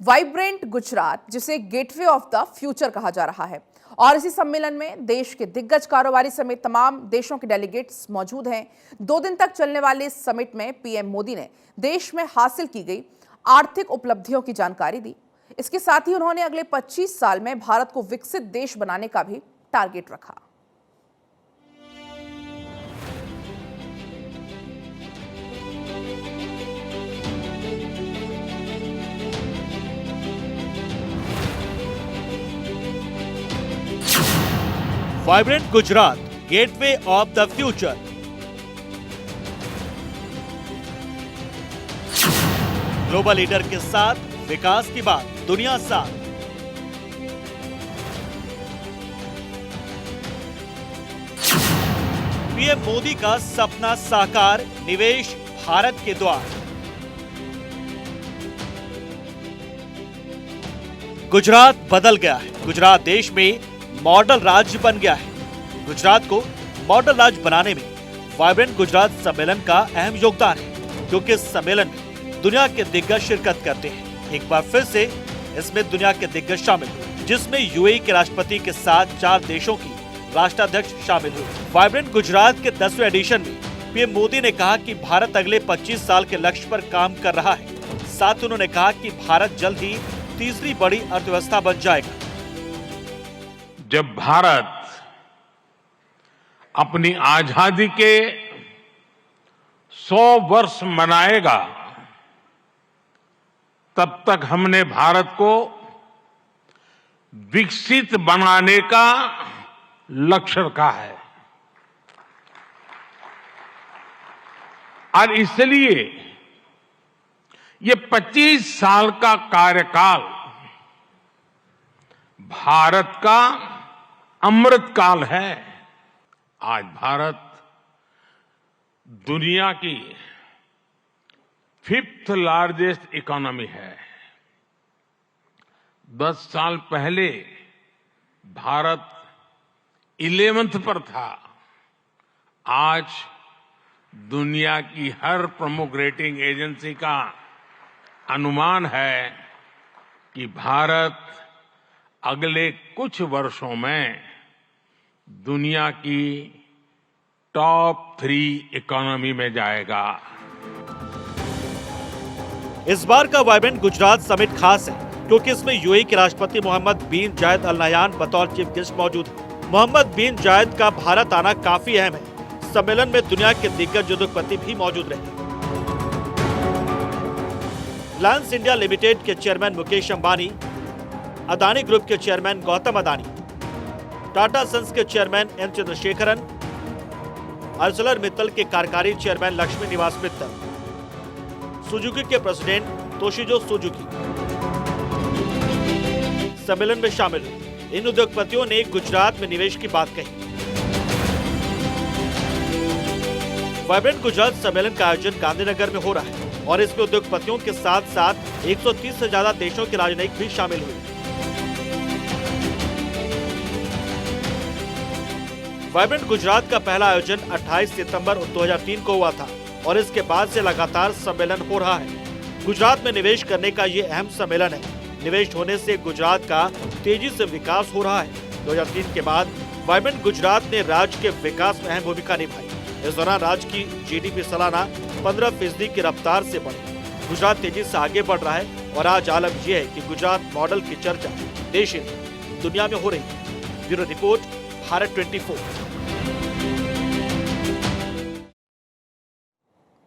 Vibrant Gujarat, जिसे gateway of the future कहा जा रहा है, और इसी सम्मेलन में देश के दिग्गज कारोबारी समेत तमाम देशों के डेलीगेट्स मौजूद हैं। 2 दिन तक चलने वाले इस समिट में पीएम मोदी ने देश में हासिल की गई आर्थिक उपलब्धियों की जानकारी दी। इसके साथ ही उन्होंने अगले 25 साल में भारत को विकसित देश बनाने का भी टारगेट रखा। Vibrant Gujarat, gateway of the future. Global leader के साथ विकास की बात, दुनिया साथ। पीएम मोदी का सपना साकार, निवेश भारत के द्वार। गुजरात बदल गया है। गुजरात देश में मॉडल राज्य बन गया है। गुजरात को मॉडल राज्य बनाने में वाइब्रेंट गुजरात सम्मेलन का अहम योगदान है, क्योंकि इस सम्मेलन में दुनिया के दिग्गज शिरकत करते हैं। एक बार फिर से इसमें दुनिया के दिग्गज शामिल हुए, जिसमें यूएई के राष्ट्रपति के साथ 4 देशों की राष्ट्राध्यक्ष शामिल हुए। वाइब्रेंट गुजरात के 10वें एडिशन में पीएम मोदी ने कहा कि भारत अगले 25 साल के लक्ष्य पर काम कर रहा है। साथ ही उन्होंने कहा कि भारत जल्द ही तीसरी बड़ी अर्थव्यवस्था बन जाएगा। जब भारत अपनी आजादी के 100 वर्ष मनाएगा, तब तक हमने भारत को विकसित बनाने का लक्ष्य रखा है। और इसलिए ये 25 साल का कार्यकाल भारत का अमृत काल है। आज भारत दुनिया की 5th लार्जेस्ट इकोनॉमी है। 10 साल पहले भारत 11th पर था। आज दुनिया की हर प्रमुख रेटिंग एजेंसी का अनुमान है कि भारत अगले कुछ वर्षों में दुनिया की टॉप 3 इकोनॉमी में जाएगा। इस बार का वाइब्रेंट गुजरात समिट खास है, क्योंकि इसमें यूएई के राष्ट्रपति मोहम्मद बिन जायद अल नह्यान बतौर चीफ गेस्ट मौजूद हैं। मोहम्मद बिन जायद का भारत आना काफी अहम है। सम्मेलन में दुनिया के दिग्गज उद्योगपति भी मौजूद रहे। रिलायंस इंडिया लिमिटेड के चेयरमैन मुकेश अंबानी, अदानी ग्रुप के चेयरमैन गौतम अदानी, टाटा सन्स के chairman N Chandrasekaran, Arcelor Mittal के कार्यकारी चेयरमैन लक्ष्मी निवास मित्तल, सुजुकी के प्रेसिडेंट तोशिजो सुजुकी सम्मेलन में शामिल हुए। इन उद्योगपतियों ने गुजरात में निवेश की बात कही। वाइब्रेंट गुजरात सम्मेलन का आयोजन गांधीनगर में हो रहा है और इसमें उद्योगपतियों के साथ साथ 130 से ज्यादा देशों के राजनयिक भी शामिल हुए। वाइब्रेंट गुजरात का पहला आयोजन 28 सितंबर 2003 को हुआ था और इसके बाद से लगातार सम्मेलन हो रहा है। गुजरात में निवेश करने का ये अहम सम्मेलन है। निवेश होने से गुजरात का तेजी से विकास हो रहा है। 2003 के बाद वाइब्रेंट गुजरात ने राज्य के विकास में अहम भूमिका निभाई। इस दौरान राज्य की जीडीपी सालाना 15% की रफ्तार से बढ़ी। गुजरात तेजी से आगे बढ़ रहा है और आज आलम यह है कि गुजरात मॉडल की चर्चा देश दुनिया में हो रही है। Bureau report, Bharat 24।